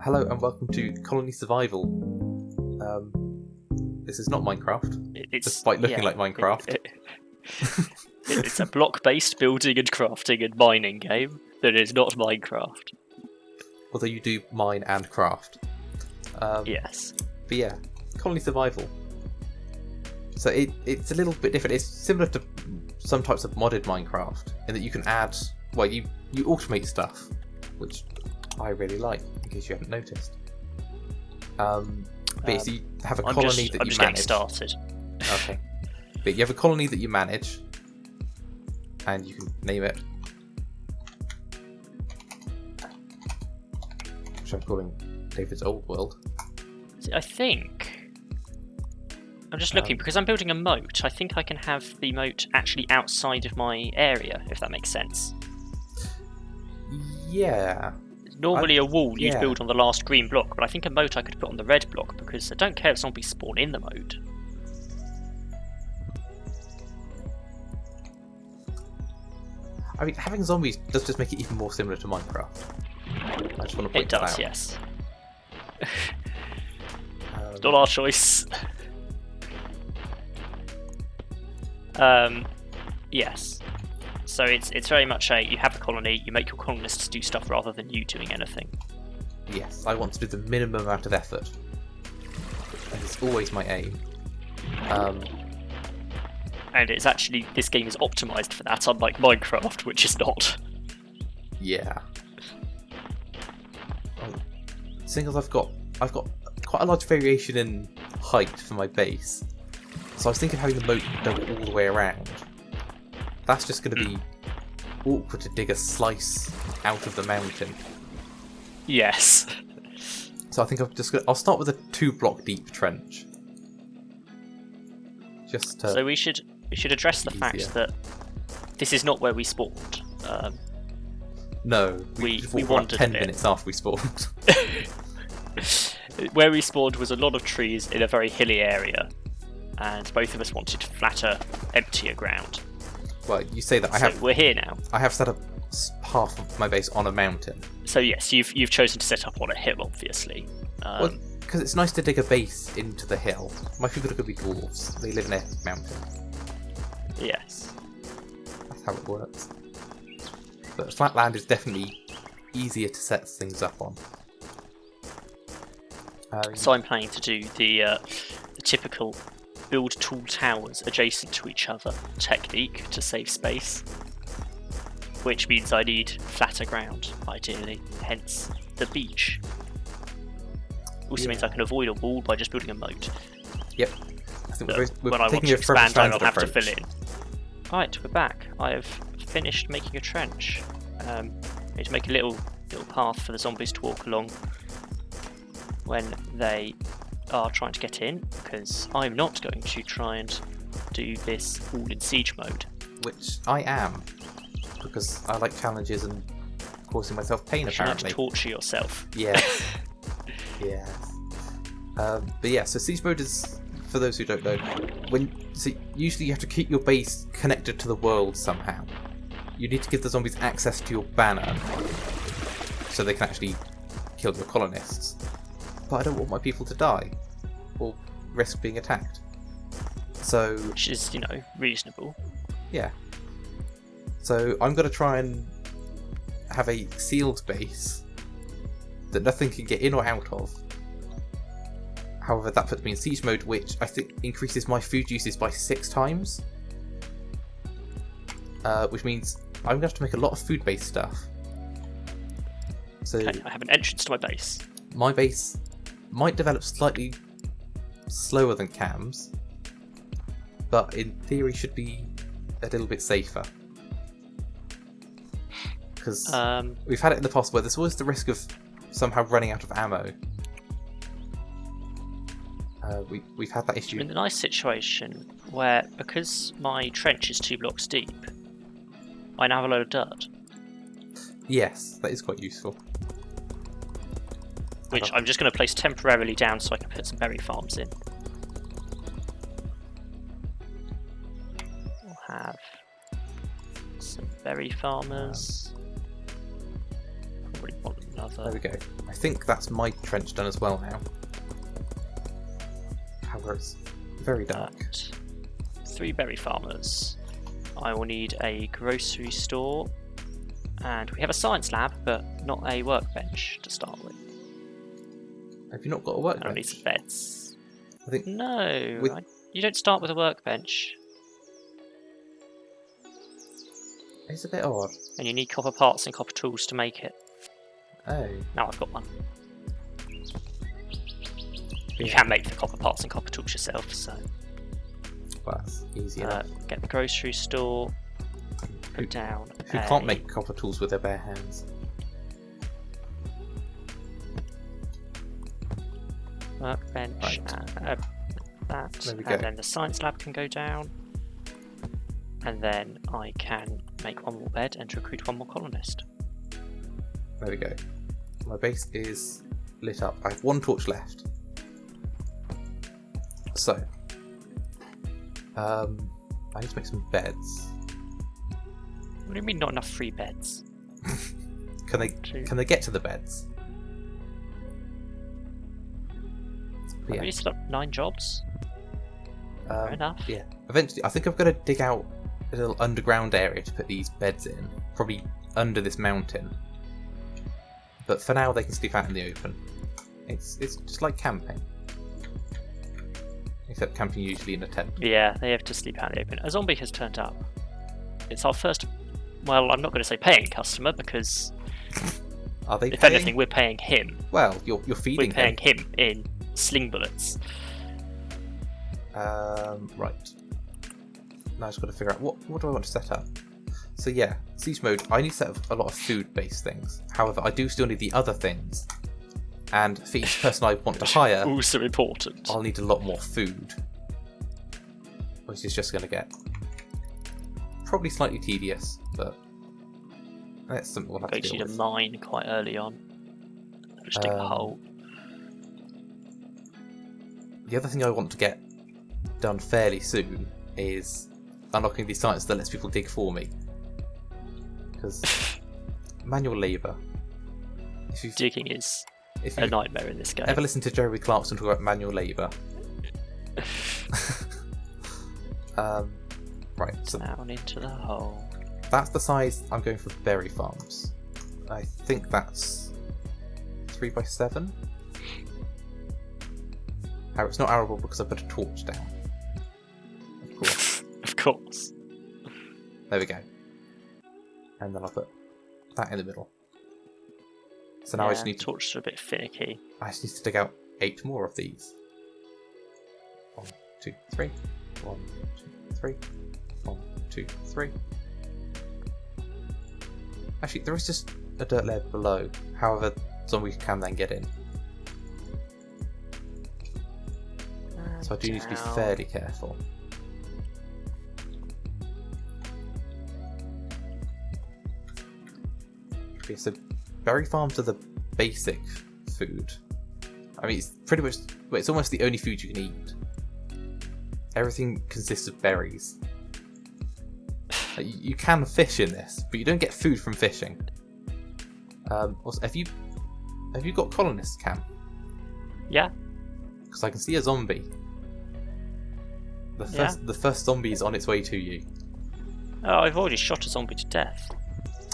Hello and welcome to Colony Survival. This is not Minecraft, despite looking like Minecraft. It's a block-based building and crafting and mining game that is not Minecraft. Although you do mine and craft. Yes. But yeah, Colony Survival. So it's a little bit different. It's similar to some types of modded Minecraft in that you can add, well, you automate stuff, which I really like, in case you haven't noticed. But so you have a colony that you manage. I'm just getting started. Okay. But you have a colony that you manage, and you can name it, which I'm calling David's Old World. I think I'm just looking because I'm building a moat. I think I can have the moat actually outside of my area, if that makes sense. Yeah. Normally a wall you'd build on the last green block, but I think a moat I could put on the red block because I don't care if zombies spawn in the moat. I mean, having zombies does just make it even more similar to Minecraft. I just want to point that out. It does, yes. It's not our choice. Yes. So it's very much you have a colony, you make your colonists do stuff rather than you doing anything. Yes, I want to do the minimum amount of effort. That is always my aim. And it's actually, this game is optimised for that, unlike Minecraft, which is not. Yeah. Seeing as I've got quite a large variation in height for my base, so I was thinking having the moat dug all the way around. That's just going to be awkward to dig a slice out of the mountain. Yes. So I think I'll start with a 2-block deep trench. So we should address the fact that this is not where we spawned. No, we wandered 10 minutes after we spawned. Where we spawned was a lot of trees in a very hilly area, and both of us wanted flatter, emptier ground. Well, you say that. We're here now. I have set up half of my base on a mountain. So yes, you've chosen to set up on a hill, obviously. Well, because it's nice to dig a base into the hill. My people are going to be dwarves. They live in a mountain. Yes. That's how it works. But flat land is definitely easier to set things up on. So I'm planning to do the typical build tall towers adjacent to each other technique to save space, which means I need flatter ground, ideally, hence the beach. Also means I can avoid a wall by just building a moat. Yep. I think we're when I want to expand, I don't have to fill in. Right, we're back. I have finished making a trench. I need to make a little path for the zombies to walk along when they are trying to get in, because I'm not going to try and do this all in siege mode. Which I am, because I like challenges and causing myself pain, apparently. You torture yourself. Yes. Yes. But yeah, so siege mode is, for those who don't know, usually you have to keep your base connected to the world somehow. You need to give the zombies access to your banner so they can actually kill your colonists. But I don't want my people to die or risk being attacked. So, which is, reasonable. Yeah. So I'm going to try and have a sealed base that nothing can get in or out of. However, that puts me in siege mode, which I think increases my food uses by 6 times. Which means I'm going to have to make a lot of food-based stuff. So okay, I have an entrance to my base. My base might develop slightly slower than Cam's, but in theory should be a little bit safer. Because we've had it in the past where there's always the risk of somehow running out of ammo. We've had that issue. I'm in the nice situation where, because my trench is 2 blocks deep, I now have a load of dirt. Yes, that is quite useful. Which I'm just going to place temporarily down so I can put some berry farms in. We'll have some berry farmers. Probably want another. There we go. I think that's my trench done as well now. However, it's very dark. 3 berry farmers. I will need a grocery store, and we have a science lab, but not a workbench to start with. Have you not got a workbench? I need some beds. I think No, you don't start with a workbench. it's a bit odd. And you need copper parts and copper tools to make it. Oh. Now I've got one. You can make the copper parts and copper tools yourself, so. Well, that's easy enough. Get the grocery store. Put down. Who can't make copper tools with their bare hands? Workbench. Right. That. There we And go. then the science lab can go down. And then I can make one more bed and recruit one more colonist. There we go. My base is lit up. I have 1 torch left. So, I need to make some beds. What do you mean not enough free beds? Can they get to the beds? I've really set up 9 jobs. Fair enough. Yeah. Eventually, I think I'm going to dig out a little underground area to put these beds in. Probably under this mountain. But for now, they can sleep out in the open. It's just like camping. Except camping usually in a tent. Yeah, they have to sleep out in the open. A zombie has turned up. It's our first... Well, I'm not going to say paying customer, because... Are they if paying? anything, we're paying him. Well, you're feeding We're paying him in sling bullets. Right. Now I've just got to figure out what do I want to set up. So yeah, siege mode, I need to set up a lot of food-based things. However, I do still need the other things. And for each person I want to hire, Also important. I'll need a lot more food. Which is just going to get probably slightly tedious, but that's something we'll have to Going deal to need with. a mine quite early on. Just dig a hole. The other thing I want to get done fairly soon is unlocking the science that lets people dig for me. Because manual labour. Digging is if a you've nightmare in this game. ever listened to Jeremy Clarkson talk about manual labour? Right, so Down into the hole. that's the size I'm going for berry farms. I think that's 3x7. However, it's not arable because I put a torch down. Of course. Of course. There we go. And then I'll put that in the middle. So now I just need to, torches are a bit finicky. I just need to dig out 8 more of these. 1, 2, 3. 1, 2, 3. 1, 2, 3. Actually, there is just a dirt layer below. However, zombies can then get in. So I do need to be fairly careful. Okay, so berry farms are the basic food. I mean, it's pretty much, well, it's almost the only food you can eat. Everything consists of berries. You can fish in this, but you don't get food from fishing. Also, have you got colonists, Cam? Yeah. Because I can see a zombie. The first zombie is on its way to you. Oh, I've already shot a zombie to death.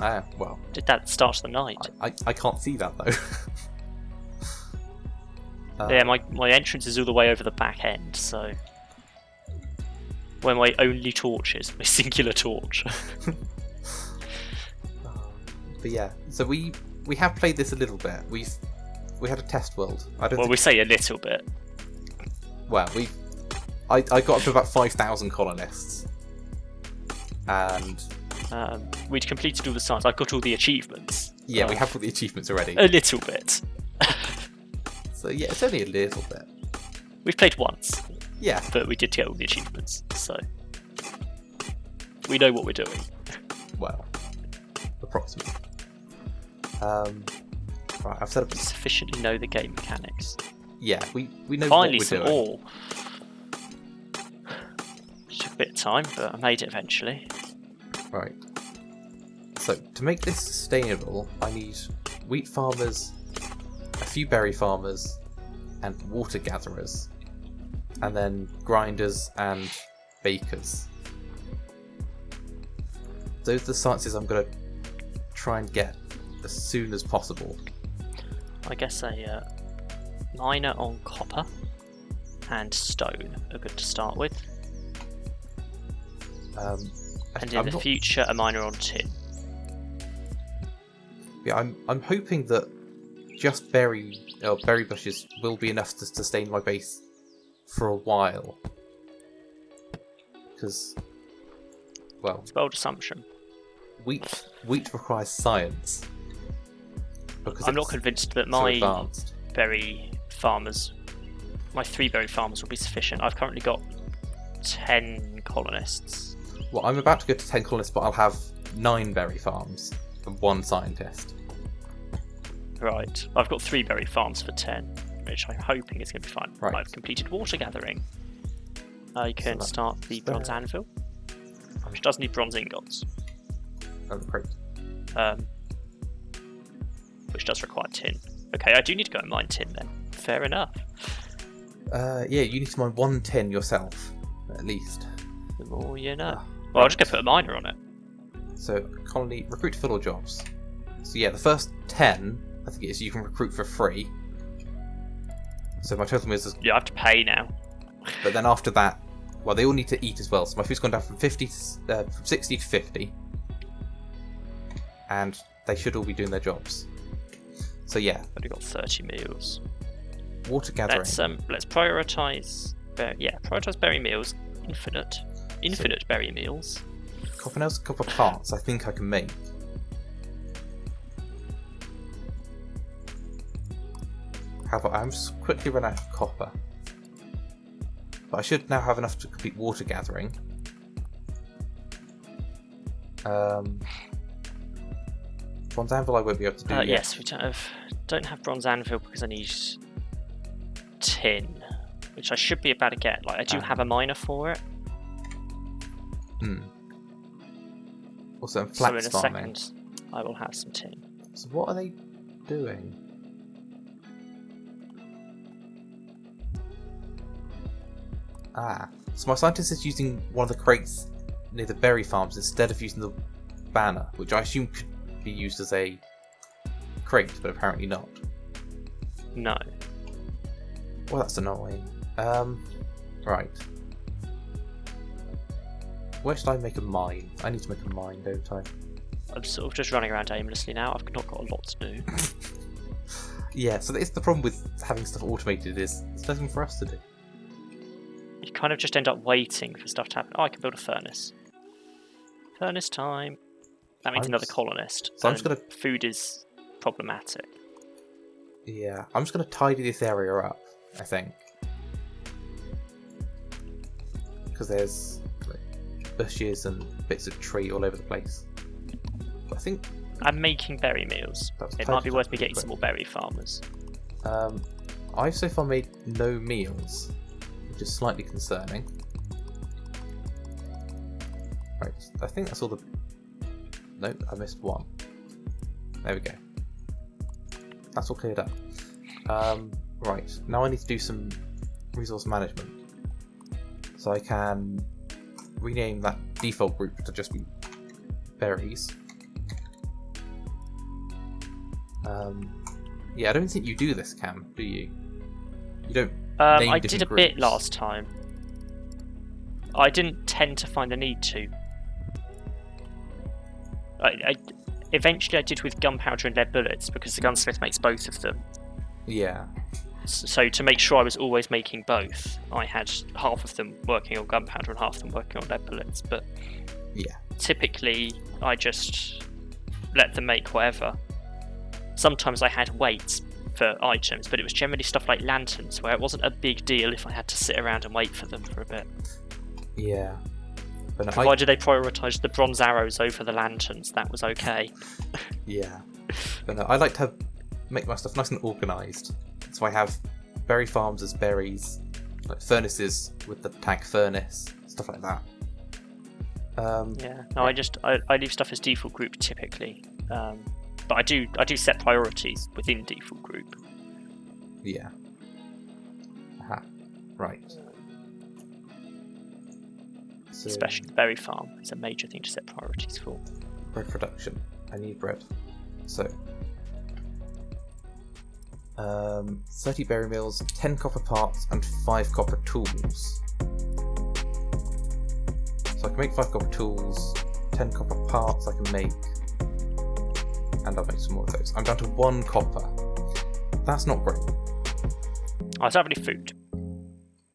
Ah, well. Did that at the start of the night? I can't see that though. Yeah, my entrance is all the way over the back end, so... Where my only torch is, my singular torch. But yeah, so we have played this a little bit. We had a test world. We say a little bit. Well, I got up to about 5,000 colonists, and we'd completed all the science. I got all the achievements. Yeah, we have all the achievements already. A little bit. So yeah, it's only a little bit. We've played once. Yeah, but we did get all the achievements, so we know what we're doing. Well, approximately. Right, I've set up. Sufficiently know the game mechanics. Yeah, we know Finally, what we're some doing. ore. Took a bit of time, but I made it eventually. Right. So to make this sustainable, I need wheat farmers, a few berry farmers, and water gatherers, and then grinders and bakers. Those are the sciences I'm going to try and get as soon as possible. I guess a miner on copper and stone are good to start with. And in the future, a miner on tin. Yeah, I'm hoping that just berry bushes will be enough to sustain my base for a while. Because, well, it's a bold assumption. Wheat requires science. I'm not convinced that my 3 berry farmers will be sufficient. I've currently got 10 colonists. Well, I'm about to go to 10 colonists, but I'll have 9 berry farms and 1 scientist. Right. I've got 3 berry farms for 10, which I'm hoping is going to be fine. Right. I've completed water gathering. I can start the bronze anvil, which does need bronze ingots. Oh, great. Which does require tin. Okay, I do need to go and mine tin then. Fair enough. Yeah, you need to mine 1 tin yourself, at least. The more you know. Well, I'll just go put a miner on it. So, colony, recruit to fill all jobs. So yeah, the first 10, I think it is, you can recruit for free. So my total meals is... Yeah, I have to pay now. But then after that, well, they all need to eat as well. So my food's gone down from 60 to 50. And they should all be doing their jobs. So yeah. I've only got 30 meals. Water gathering. Let's prioritise... prioritise berry meals. Infinite berry meals. Copper nails, copper parts, I think I can make. However, I'm just quickly run out of copper. But I should now have enough to complete water gathering. Bronze anvil I won't be able to do yet. Yes, we don't have bronze anvil because I need tin, which I should be able to get. Like I do have a miner for it. Also, in flax so in a farming. second, I will have some tin. So what are they doing? So my scientist is using one of the crates near the berry farms instead of using the banner, which I assume could be used as a crate, but apparently not. No. Well, that's annoying. Right. Where should I make a mine? I need to make a mine, don't I? I'm sort of just running around aimlessly now. I've not got a lot to do. Yeah, so it's the problem with having stuff automated is there's nothing for us to do. You kind of just end up waiting for stuff to happen. Oh, I can build a furnace. Furnace time. That means another colonist. So I'm just gonna... Food is problematic. Yeah, I'm just gonna tidy this area up, I think. Because there's like, bushes and bits of tree all over the place. But I think... I'm making berry meals. It might be worth me getting some more berry farmers. I've so far made no meals, which is slightly concerning. Right, I think that's all the... Nope, I missed one. There we go. That's all cleared up. Right, now I need to do some resource management. So I can rename that default group to just be berries. Yeah, I don't think you do this, Cam, do you? You don't name I different did a groups. bit last time. I didn't tend to find the need to. Eventually I did with gunpowder and lead bullets because the gunsmith makes both of them. Yeah. So to make sure I was always making both, I had half of them working on gunpowder and half of them working on lead bullets. But yeah, typically I just let them make whatever. Sometimes I had weights for items, but it was generally stuff like lanterns, where it wasn't a big deal if I had to sit around and wait for them for a bit. Yeah. But no, provided they prioritised the bronze arrows over the lanterns, that was okay. Yeah. But no, I like to make my stuff nice and organised. So I have berry farms as berries, like furnaces with the tag furnace, stuff like that. Yeah. No, I leave stuff as default group typically. but I do set priorities within default group. Yeah. Aha. Right. So, Especially the berry farm is a major thing to set priorities for. bread production. I need bread. So 30 berry mills, 10 copper parts, and 5 copper tools. So I can make 5 copper tools, 10 copper parts I can make, and I'll make some more of those. I'm down to 1 copper. That's not great. I don't have any food.